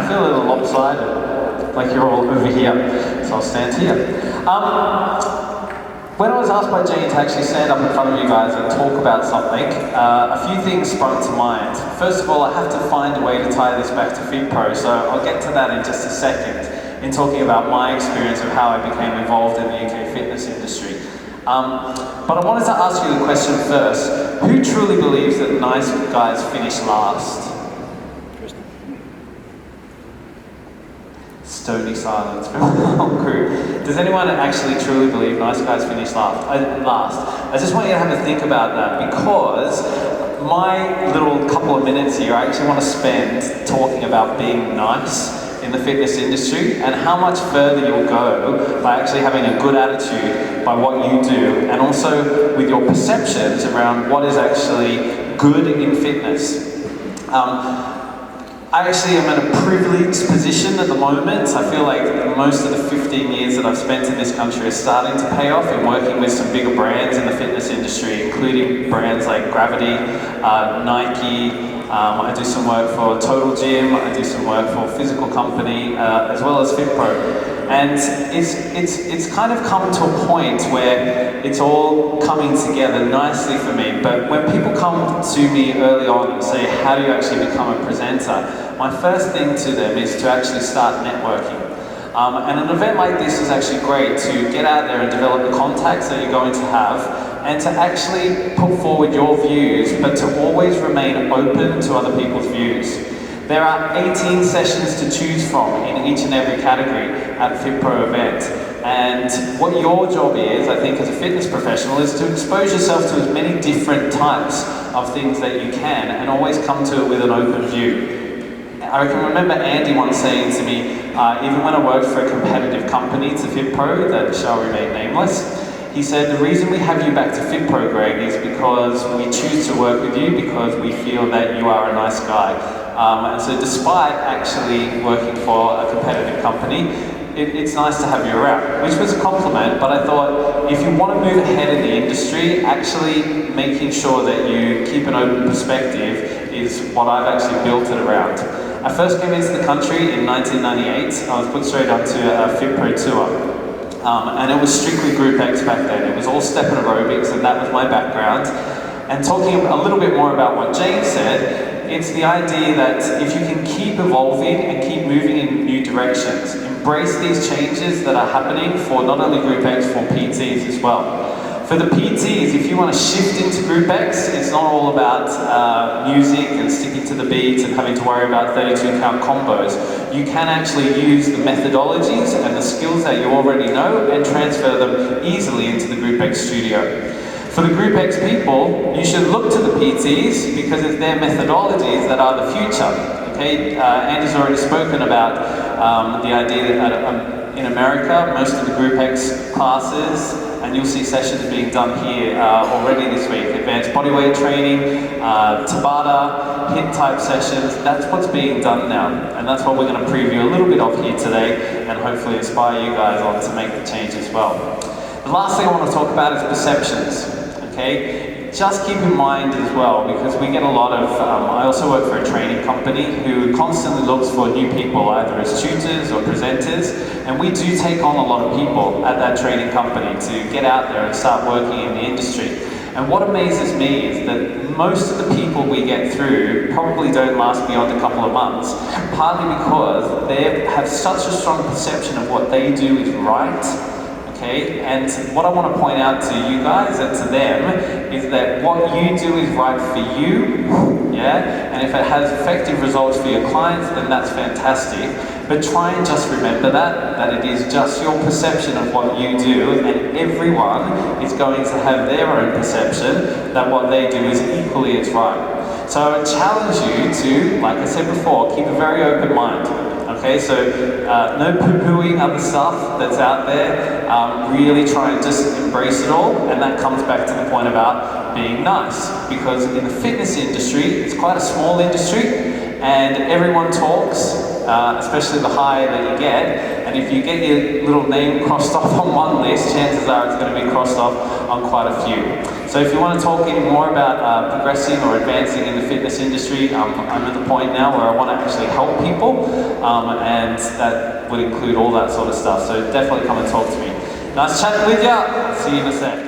feel a little lopsided, like you're all over here, so I'll stand here. When I was asked by Jane to actually stand up in front of you guys and talk about something, a few things sprung to mind. First of all, I have to find a way to tie this back to FitPro, so I'll get to that in just a second, in talking about my experience of how I became involved in the UK fitness industry. But I wanted to ask you the question first. Who truly believes that nice guys finish last? Stony silence from the whole crew. Does anyone actually truly believe nice guys finish last? I just want you to have a think about that, because my little couple of minutes here, I actually want to spend talking about being nice in the fitness industry and how much further you'll go by actually having a good attitude by what you do, and also with your perceptions around what is actually good in fitness. I actually am in a privileged position at the moment. I feel like most of the 15 years that I've spent in this country are starting to pay off in working with some bigger brands in the fitness industry, including brands like Gravity, Nike. I do some work for Total Gym, I do some work for a physical company, as well as FitPro. And it's kind of come to a point where it's all coming together nicely for me. But when people come to me early on and say, how do you actually become a presenter? My first thing to them is to actually start networking. And an event like this is actually great to get out there and develop the contacts that you're going to have, and to actually put forward your views, but to always remain open to other people's views. There are 18 sessions to choose from in each and every category at the FitPro event. And what your job is, I think, as a fitness professional, is to expose yourself to as many different types of things that you can, and always come to it with an open view. I can remember Andy once saying to me, even when I worked for a competitive company to FitPro, that shall remain nameless, he said, the reason we have you back to FitPro, Greg, is because we choose to work with you because we feel that you are a nice guy. And so despite actually working for a competitive company, it's nice to have you around, which was a compliment. But I thought, if you want to move ahead in the industry, actually making sure that you keep an open perspective is what I've actually built it around. I first came into the country in 1998. I was put straight onto a FitPro tour. And it was strictly Group X back then. It was all step and aerobics, and that was my background. And talking a little bit more about what Jane said, it's the idea that if you can keep evolving and keep moving in new directions, embrace these changes that are happening for not only Group X, for PTs as well. For the PTs, if you want to shift into Group X, it's not all about music and sticking to the beat and having to worry about 32 count combos. You can actually use the methodologies and the skills that you already know and transfer them easily into the Group X studio. For the Group X people, you should look to the PTs because it's their methodologies that are the future. Okay, Andy's already spoken about the idea that in America, most of the Group X classes, and you'll see sessions being done here already this week, advanced bodyweight training, Tabata, HIIT type sessions, that's what's being done now. And that's what we're going to preview a little bit of here today, and hopefully inspire you guys on to make the change as well. The last thing I want to talk about is perceptions, okay? Just keep in mind as well, because we get a lot of, I also work for a training company who constantly looks for new people, either as tutors or presenters, and we do take on a lot of people at that training company to get out there and start working in the industry. And what amazes me is that most of the people we get through probably don't last beyond a couple of months, partly because they have such a strong perception of what they do is right. Okay, and what I want to point out to you guys and to them is that what you do is right for you, yeah? And if it has effective results for your clients, then that's fantastic. But try and just remember that it is just your perception of what you do, and everyone is going to have their own perception that what they do is equally as right. So I challenge you to, like I said before, keep a very open mind. Okay, so no poo-pooing other stuff that's out there. Really try and just embrace it all, and that comes back to the point about being nice. Because in the fitness industry, it's quite a small industry, and everyone talks, especially the higher that you get, And if you get your little name crossed off on one list, chances are it's going to be crossed off on quite a few. So if you want to talk any more about progressing or advancing in the fitness industry, I'm at the point now where I want to actually help people, and that would include all that sort of stuff. So definitely come and talk to me. Nice chatting with ya. See you in a sec.